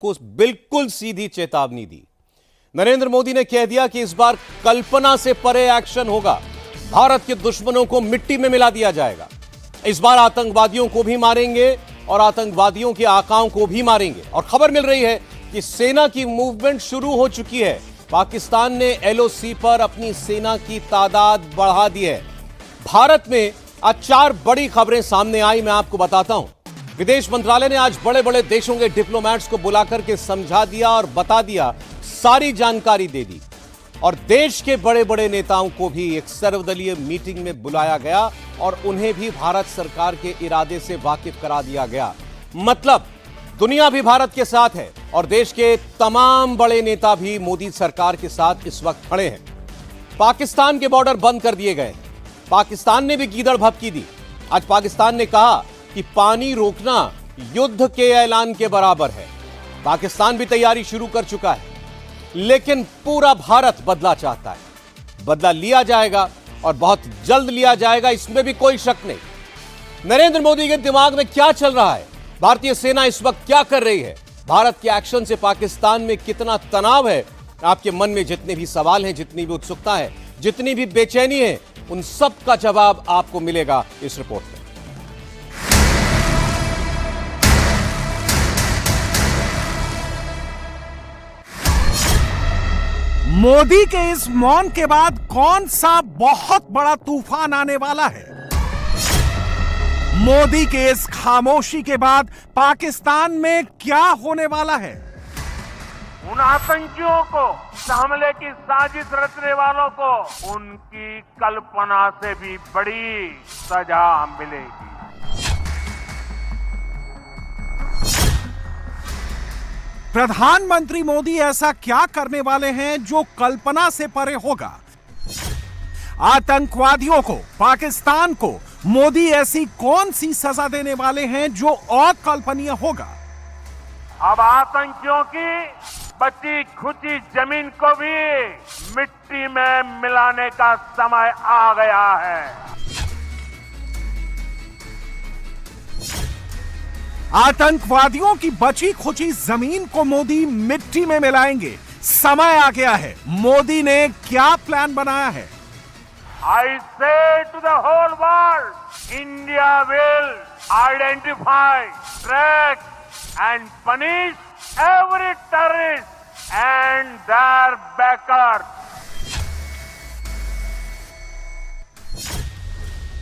को बिल्कुल सीधी चेतावनी दी। नरेंद्र मोदी ने कह दिया कि इस बार कल्पना से परे एक्शन होगा, भारत के दुश्मनों को मिट्टी में मिला दिया जाएगा। इस बार आतंकवादियों को भी मारेंगे और आतंकवादियों के आकाओं को भी मारेंगे। और खबर मिल रही है कि सेना की मूवमेंट शुरू हो चुकी है। पाकिस्तान ने एलओसी पर अपनी सेना की तादाद बढ़ा दी है। भारत में आज 4 बड़ी खबरें सामने आई, मैं आपको बताता हूं। विदेश मंत्रालय ने आज बड़े बड़े देशों के डिप्लोमैट्स को बुलाकर के समझा दिया और बता दिया, सारी जानकारी दे दी। और देश के बड़े बड़े नेताओं को भी एक सर्वदलीय मीटिंग में बुलाया गया और उन्हें भी भारत सरकार के इरादे से वाकिफ करा दिया गया। मतलब दुनिया भी भारत के साथ है और देश के तमाम बड़े नेता भी मोदी सरकार के साथ इस वक्त खड़े हैं। पाकिस्तान के बॉर्डर बंद कर दिए गए। पाकिस्तान ने भी गीदड़ भभकी दी। आज पाकिस्तान ने कहा कि पानी रोकना युद्ध के ऐलान के बराबर है। पाकिस्तान भी तैयारी शुरू कर चुका है, लेकिन पूरा भारत बदला चाहता है। बदला लिया जाएगा और बहुत जल्द लिया जाएगा, इसमें भी कोई शक नहीं। नरेंद्र मोदी के दिमाग में क्या चल रहा है, भारतीय सेना इस वक्त क्या कर रही है, भारत के एक्शन से पाकिस्तान में कितना तनाव है, आपके मन में जितने भी सवाल हैं, जितनी भी उत्सुकता है, जितनी भी बेचैनी है, उन सब का जवाब आपको मिलेगा इस रिपोर्ट में। मोदी के इस मौन के बाद कौन सा बहुत बड़ा तूफान आने वाला है? मोदी के इस खामोशी के बाद पाकिस्तान में क्या होने वाला है? उन आतंकियों को, हमले की साजिश रचने वालों को उनकी कल्पना से भी बड़ी सजा मिलेगी। प्रधानमंत्री मोदी ऐसा क्या करने वाले हैं जो कल्पना से परे होगा? आतंकवादियों को, पाकिस्तान को मोदी ऐसी कौन सी सजा देने वाले हैं जो अकल्पनीय होगा? अब आतंकियों की बची खुची जमीन को भी मिट्टी में मिलाने का समय आ गया है। आतंकवादियों की बची खुची जमीन को मोदी मिट्टी में मिलाएंगे, समय आ गया है। मोदी ने क्या प्लान बनाया है? I say to the whole world, India will identify, track and punish every terrorist and their backers.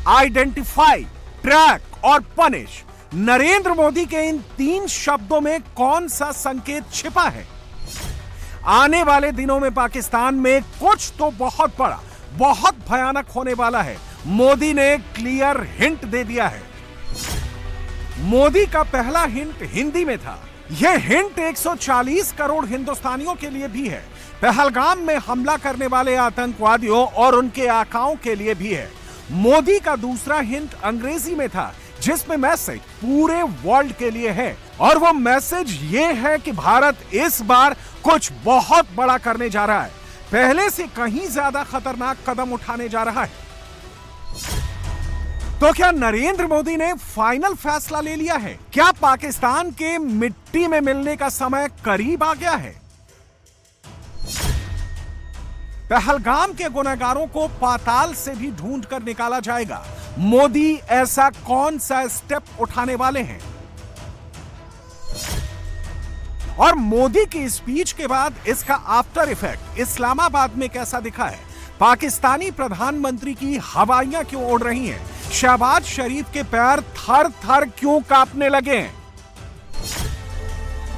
Identify, track और पनिश, नरेंद्र मोदी के इन 3 शब्दों में कौन सा संकेत छिपा है? आने वाले दिनों में पाकिस्तान में कुछ तो बहुत बड़ा, बहुत भयानक होने वाला है। मोदी ने क्लियर हिंट दे दिया है। मोदी का पहला हिंट हिंदी में था। यह हिंट 140 करोड़ हिंदुस्तानियों के लिए भी है। पहलगाम में हमला करने वाले आतंकवादियों और उनके आकाओं के लिए भी है। मोदी का दूसरा हिंट अंग्रेजी में था, जिसमें मैसेज पूरे वर्ल्ड के लिए है। और वो मैसेज ये है कि भारत इस बार कुछ बहुत बड़ा करने जा रहा है, पहले से कहीं ज्यादा खतरनाक कदम उठाने जा रहा है। तो क्या नरेंद्र मोदी ने फाइनल फैसला ले लिया है? क्या पाकिस्तान के मिट्टी में मिलने का समय करीब आ गया है? पहलगाम के गुनहगारों को पाताल से भी ढूंढ कर निकाला जाएगा। मोदी ऐसा कौन सा स्टेप उठाने वाले हैं? और मोदी की स्पीच के बाद इसका आफ्टर इफेक्ट इस्लामाबाद में कैसा दिखा है? पाकिस्तानी प्रधानमंत्री की हवाइयां क्यों उड़ रही हैं? शहबाज शरीफ के पैर थर थर क्यों कांपने लगे हैं?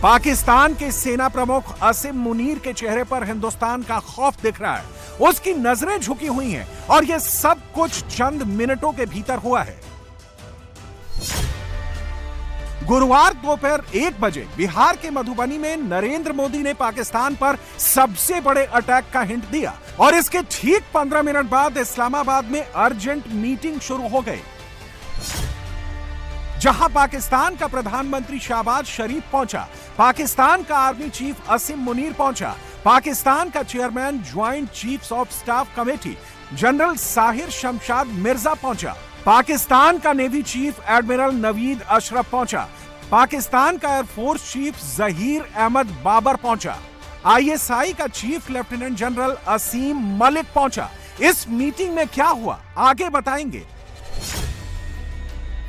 पाकिस्तान के सेना प्रमुख असीम मुनीर के चेहरे पर हिंदुस्तान का खौफ दिख रहा है। उसकी नजरें झुकी हुई हैं और यह सब कुछ चंद मिनटों के भीतर हुआ है। गुरुवार दोपहर 1 बजे बिहार के मधुबनी में नरेंद्र मोदी ने पाकिस्तान पर सबसे बड़े अटैक का हिंट दिया और इसके ठीक 15 मिनट बाद इस्लामाबाद में अर्जेंट मीटिंग शुरू हो गई, जहां पाकिस्तान का प्रधानमंत्री शहबाज शरीफ पहुंचा, पाकिस्तान का आर्मी चीफ असीम मुनीर पहुंचा, पाकिस्तान का chairman joint chiefs of staff committee general Sahir Shamshad Mirza पहुंचा, पाकिस्तान का navy chief admiral Naveed Ashraf पहुंचा, पाकिस्तान का एयरफोर्स चीफ जहीर अहमद बाबर पहुंचा। आईएसआई का चीफ लेफ्टिनेंट जनरल असीम मलिक पहुंचा। इस मीटिंग में क्या हुआ आगे बताएंगे,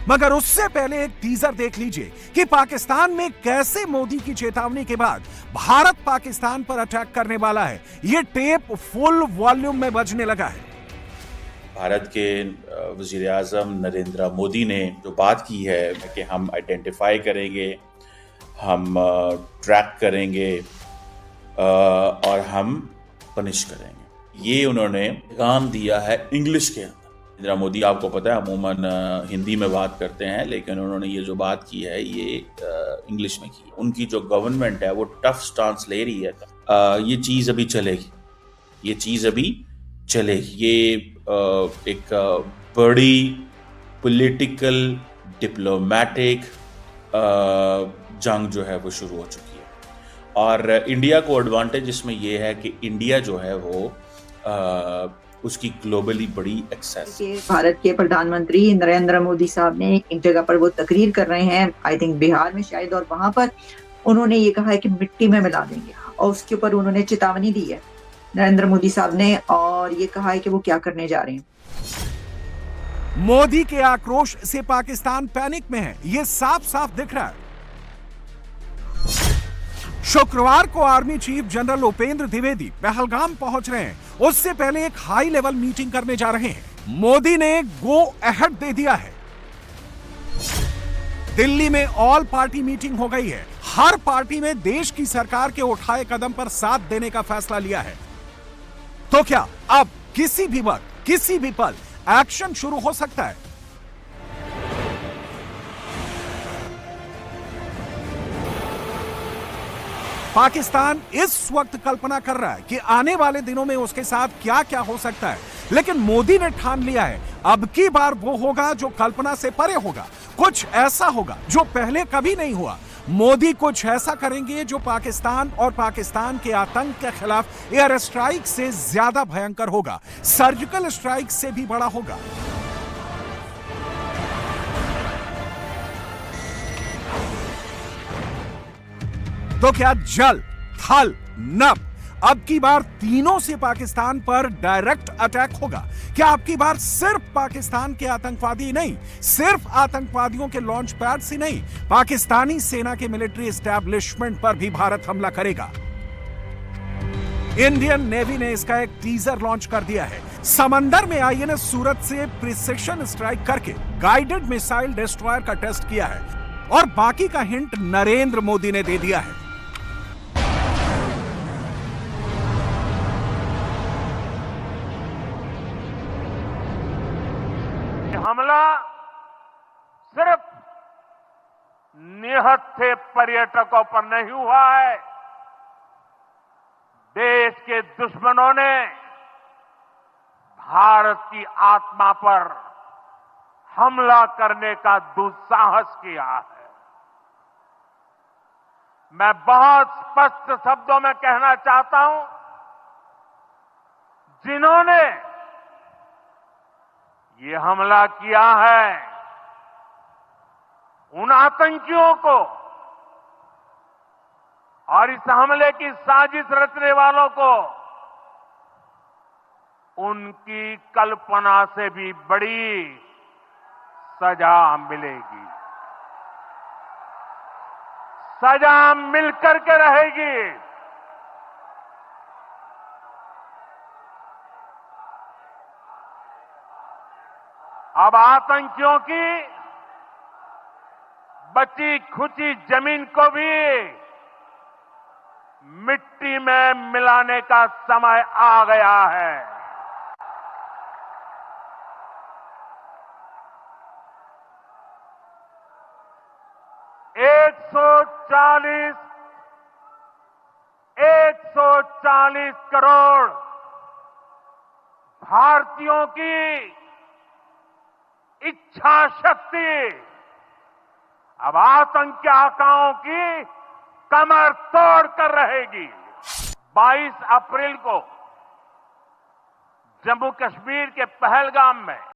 मगर उससे पहले एक टीजर देख लीजिए कि पाकिस्तान में कैसे मोदी की चेतावनी के बाद भारत पाकिस्तान पर अटैक करने वाला है। यह टेप फुल वॉल्यूम में बजने लगा है। भारत के वज़ीर आज़म नरेंद्र मोदी ने जो बात की है कि हम आइडेंटिफाई करेंगे, हम ट्रैक करेंगे और हम पनिश करेंगे, ये उन्होंने पैगाम दिया है इंग्लिश के अंदर। नरेंद्र मोदी आपको पता है अमूमन हिंदी में बात करते हैं, लेकिन उन्होंने ये जो बात की है ये इंग्लिश में की। उनकी जो गवर्नमेंट है वो टफ स्टांस ले रही है। ये चीज़ अभी चलेगी, ये चीज़ अभी चलेगी। ये एक बड़ी पॉलिटिकल डिप्लोमेटिक जंग जो है वो शुरू हो चुकी है और इंडिया को एडवांटेज इसमें ये है कि इंडिया जो है वो उसकी ग्लोबली बड़ी एक्सेस। भारत के प्रधानमंत्री नरेंद्र मोदी साहब ने एक जगह पर वो तकरीर कर रहे हैं, आई थिंक बिहार में शायद, और वहां पर उन्होंने ये कहा है कि मिट्टी में मिला देंगे और उसके ऊपर उन्होंने चेतावनी दी है नरेंद्र मोदी साहब ने, और ये कहा है कि वो क्या करने जा रहे हैं। मोदी के आक्रोश से पाकिस्तान पैनिक में है, ये साफ साफ दिख रहा है। शुक्रवार को army chief general Upendra Dwivedi Pahalgam पहुंच रहे हैं। उससे पहले एक हाई लेवल मीटिंग करने जा रहे हैं। मोदी ने गो अहेड दे दिया है। दिल्ली में ऑल पार्टी मीटिंग हो गई है। हर पार्टी में देश की सरकार के उठाए कदम पर साथ देने का फैसला लिया है। तो क्या अब किसी भी वक्त किसी भी पल एक्शन शुरू हो सकता है? पाकिस्तान इस वक्त कल्पना कर रहा है कि आने वाले दिनों में उसके साथ क्या क्या हो सकता है, लेकिन मोदी ने ठान लिया है अब की बार वो होगा जो कल्पना से परे होगा। कुछ ऐसा होगा जो पहले कभी नहीं हुआ। मोदी कुछ ऐसा करेंगे जो पाकिस्तान और पाकिस्तान के आतंक के खिलाफ एयर स्ट्राइक से ज्यादा भयंकर होगा, सर्जिकल स्ट्राइक से भी बड़ा होगा। तो क्या जल, थल, नभ अब की बार तीनों से पाकिस्तान पर डायरेक्ट अटैक होगा? क्या अब की बार सिर्फ पाकिस्तान के आतंकवादी नहीं, सिर्फ आतंकवादियों के लॉन्च पैड से नहीं, पाकिस्तानी सेना के मिलिट्री एस्टैब्लिशमेंट पर भी भारत हमला करेगा? इंडियन नेवी ने इसका एक टीजर लॉन्च कर दिया है। समंदर में आईएनएस सूरत से प्रिसिशन स्ट्राइक करके गाइडेड मिसाइल डिस्ट्रॉयर का टेस्ट किया है और बाकी का हिंट नरेंद्र मोदी ने दे दिया है। हमला सिर्फ निहत्थे पर्यटकों पर नहीं हुआ है, देश के दुश्मनों ने भारत की आत्मा पर हमला करने का दुस्साहस किया है। मैं बहुत स्पष्ट शब्दों में कहना चाहता हूं, जिन्होंने ये हमला किया है उन आतंकियों को और इस हमले की साजिश रचने वालों को उनकी कल्पना से भी बड़ी सजा मिलेगी, सजा मिलकर के रहेगी। अब आतंकियों की बची खुची जमीन को भी मिट्टी में मिलाने का समय आ गया है। एक सौ चालीस करोड़ भारतीयों की इच्छा शक्ति अब आतंकी आकाओं की कमर तोड़ कर रहेगी। 22 अप्रैल को जम्मू कश्मीर के पहलगाम में